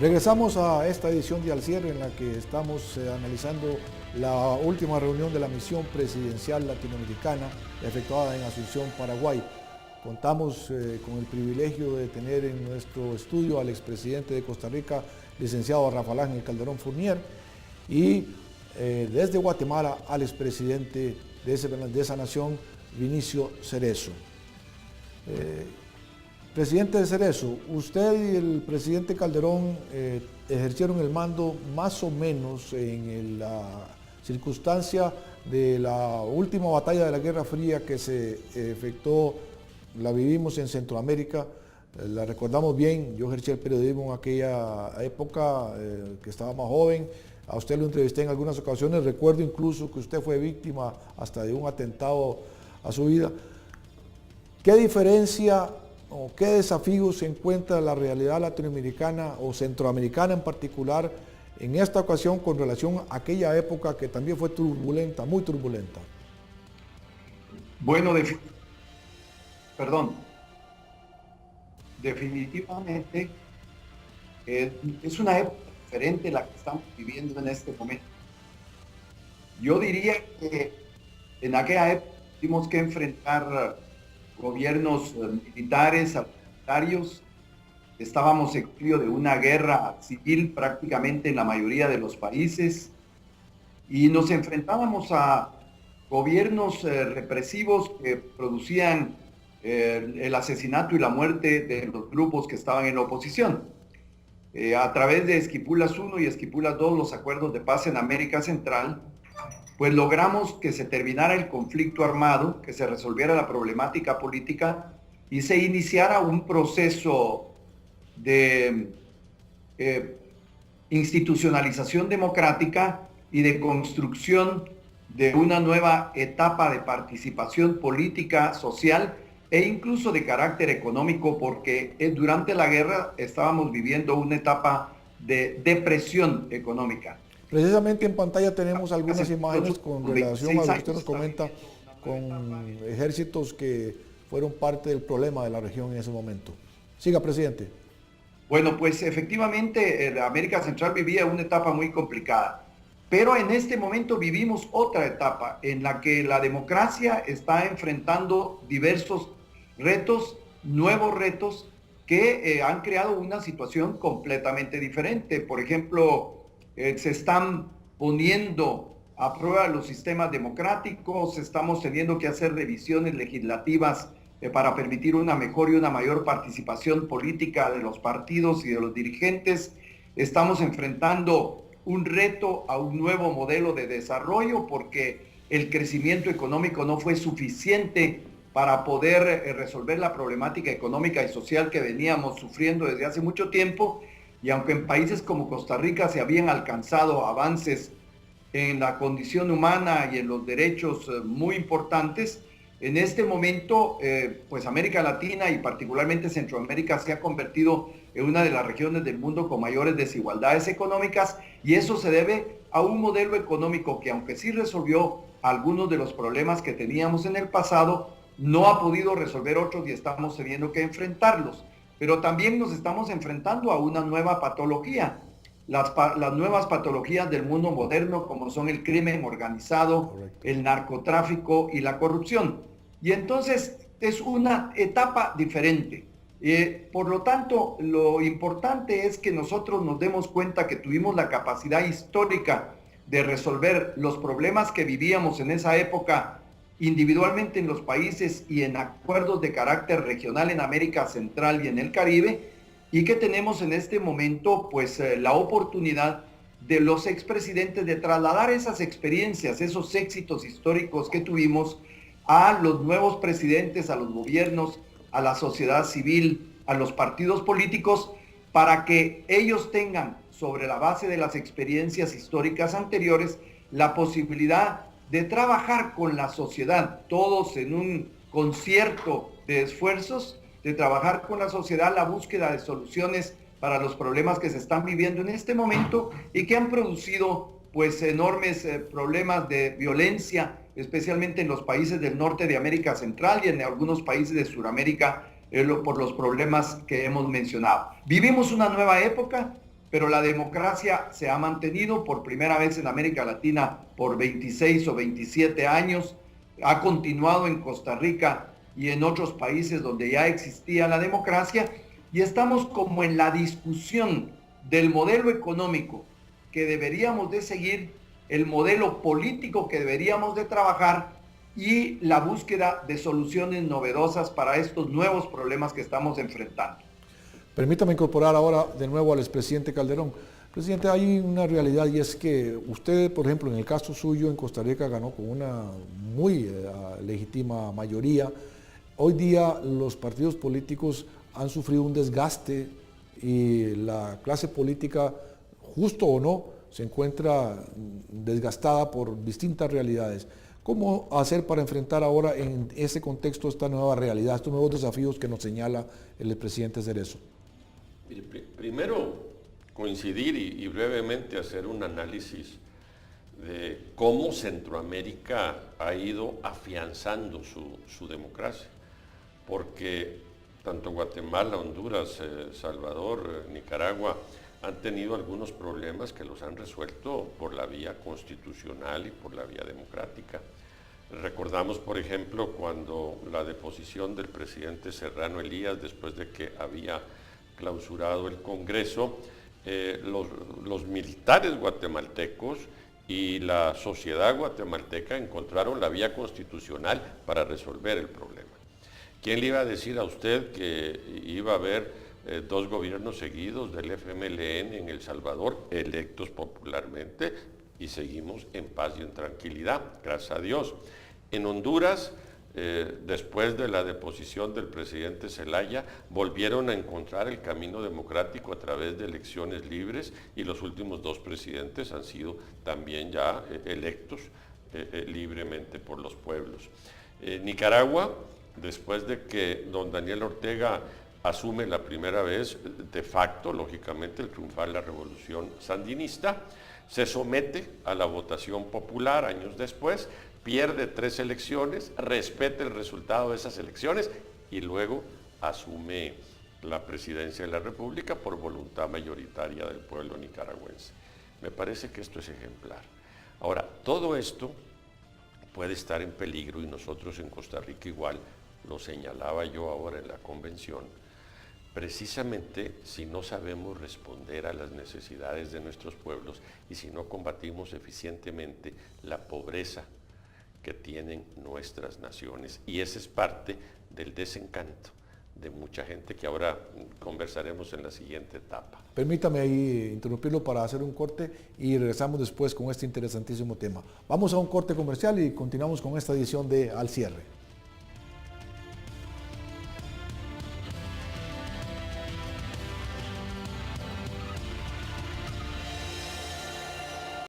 Regresamos a esta edición de Al Cierre en la que estamos analizando la última reunión de la misión presidencial latinoamericana efectuada en Asunción, Paraguay. Contamos con el privilegio de tener en nuestro estudio al expresidente de Costa Rica, licenciado Rafael Ángel Calderón Fournier, y desde Guatemala al expresidente de esa nación, Vinicio Cerezo. Presidente Cerezo, usted y el presidente Calderón ejercieron el mando más o menos en la circunstancia de la última batalla de la Guerra Fría que se efectuó, la vivimos en Centroamérica, la recordamos bien. Yo ejercí el periodismo en aquella época, que estaba más joven. A usted lo entrevisté en algunas ocasiones, recuerdo incluso que usted fue víctima hasta de un atentado a su vida. ¿Qué diferencia o qué desafíos se encuentra la realidad latinoamericana o centroamericana en particular en esta ocasión con relación a aquella época que también fue turbulenta, muy turbulenta? Bueno, definitivamente es una época diferente la que estamos viviendo en este momento. Yo diría que en aquella época tuvimos que enfrentar gobiernos militares, autoritarios. Estábamos en medio de una guerra civil prácticamente en la mayoría de los países y nos enfrentábamos a gobiernos represivos que producían el asesinato y la muerte de los grupos que estaban en la oposición. A través de Esquipulas I y Esquipulas II, los acuerdos de paz en América Central, pues logramos que se terminara el conflicto armado, que se resolviera la problemática política y se iniciara un proceso de institucionalización democrática y de construcción de una nueva etapa de participación política, social e incluso de carácter económico, porque durante la guerra estábamos viviendo una etapa de depresión económica. Precisamente en pantalla tenemos algunas imágenes con relación a lo que usted nos comenta, con ejércitos que fueron parte del problema de la región en ese momento. Siga, presidente. Bueno, pues efectivamente América Central vivía una etapa muy complicada, pero en este momento vivimos otra etapa en la que la democracia está enfrentando diversos retos, nuevos retos que han creado una situación completamente diferente. Por ejemplo, se están poniendo a prueba los sistemas democráticos, estamos teniendo que hacer revisiones legislativas para permitir una mejor y una mayor participación política de los partidos y de los dirigentes. Estamos enfrentando un reto a un nuevo modelo de desarrollo porque el crecimiento económico no fue suficiente para poder resolver la problemática económica y social que veníamos sufriendo desde hace mucho tiempo. Y aunque en países como Costa Rica se habían alcanzado avances en la condición humana y en los derechos muy importantes, en este momento, pues América Latina y particularmente Centroamérica se ha convertido en una de las regiones del mundo con mayores desigualdades económicas, y eso se debe a un modelo económico que, aunque sí resolvió algunos de los problemas que teníamos en el pasado, no ha podido resolver otros y estamos teniendo que enfrentarlos. Pero también nos estamos enfrentando a una nueva patología, las nuevas patologías del mundo moderno, como son el crimen organizado, correcto, el narcotráfico y la corrupción. Y entonces es una etapa diferente. Por lo tanto, lo importante es que nosotros nos demos cuenta que tuvimos la capacidad histórica de resolver los problemas que vivíamos en esa época individualmente en los países y en acuerdos de carácter regional en América Central y en el Caribe, y que tenemos en este momento pues la oportunidad de los expresidentes de trasladar esas experiencias, esos éxitos históricos que tuvimos a los nuevos presidentes, a los gobiernos, a la sociedad civil, a los partidos políticos, para que ellos tengan, sobre la base de las experiencias históricas anteriores, la posibilidad de trabajar con la sociedad, todos en un concierto de esfuerzos, de trabajar con la sociedad la búsqueda de soluciones para los problemas que se están viviendo en este momento y que han producido pues enormes problemas de violencia, especialmente en los países del norte de América Central y en algunos países de Sudamérica por los problemas que hemos mencionado. Vivimos una nueva época pero la democracia se ha mantenido por primera vez en América Latina por 26 o 27 años, ha continuado en Costa Rica y en otros países donde ya existía la democracia, y estamos como en la discusión del modelo económico que deberíamos de seguir, el modelo político que deberíamos de trabajar y la búsqueda de soluciones novedosas para estos nuevos problemas que estamos enfrentando. Permítame incorporar ahora de nuevo al expresidente Calderón. Presidente, hay una realidad y es que usted, por ejemplo, en el caso suyo en Costa Rica ganó con una muy legítima mayoría. Hoy día los partidos políticos han sufrido un desgaste y la clase política, justo o no, se encuentra desgastada por distintas realidades. ¿Cómo hacer para enfrentar ahora en ese contexto esta nueva realidad, estos nuevos desafíos que nos señala el presidente Cerezo? Primero, coincidir y brevemente hacer un análisis de cómo Centroamérica ha ido afianzando su democracia, porque tanto Guatemala, Honduras, Salvador, Nicaragua han tenido algunos problemas que los han resuelto por la vía constitucional y por la vía democrática. Recordamos, por ejemplo, cuando la deposición del presidente Serrano Elías, después de que había clausurado el Congreso, los militares guatemaltecos y la sociedad guatemalteca encontraron la vía constitucional para resolver el problema. ¿Quién le iba a decir a usted que iba a haber dos gobiernos seguidos del FMLN en El Salvador, electos popularmente, y seguimos en paz y en tranquilidad, gracias a Dios? En Honduras, después de la deposición del presidente Zelaya, volvieron a encontrar el camino democrático a través de elecciones libres, y los últimos dos presidentes han sido también ya electos libremente por los pueblos. Nicaragua, después de que don Daniel Ortega asume la primera vez, de facto, lógicamente, el triunfar la revolución sandinista, se somete a la votación popular años después, pierde 3 elecciones, respeta el resultado de esas elecciones y luego asume la presidencia de la República por voluntad mayoritaria del pueblo nicaragüense. Me parece que esto es ejemplar. Ahora, todo esto puede estar en peligro, y nosotros en Costa Rica igual, lo señalaba yo ahora en la convención, precisamente si no sabemos responder a las necesidades de nuestros pueblos y si no combatimos eficientemente la pobreza que tienen nuestras naciones. Y ese es parte del desencanto de mucha gente que ahora conversaremos en la siguiente etapa. Permítame ahí interrumpirlo para hacer un corte y regresamos después con este interesantísimo tema. Vamos a un corte comercial y continuamos con esta edición de Al Cierre.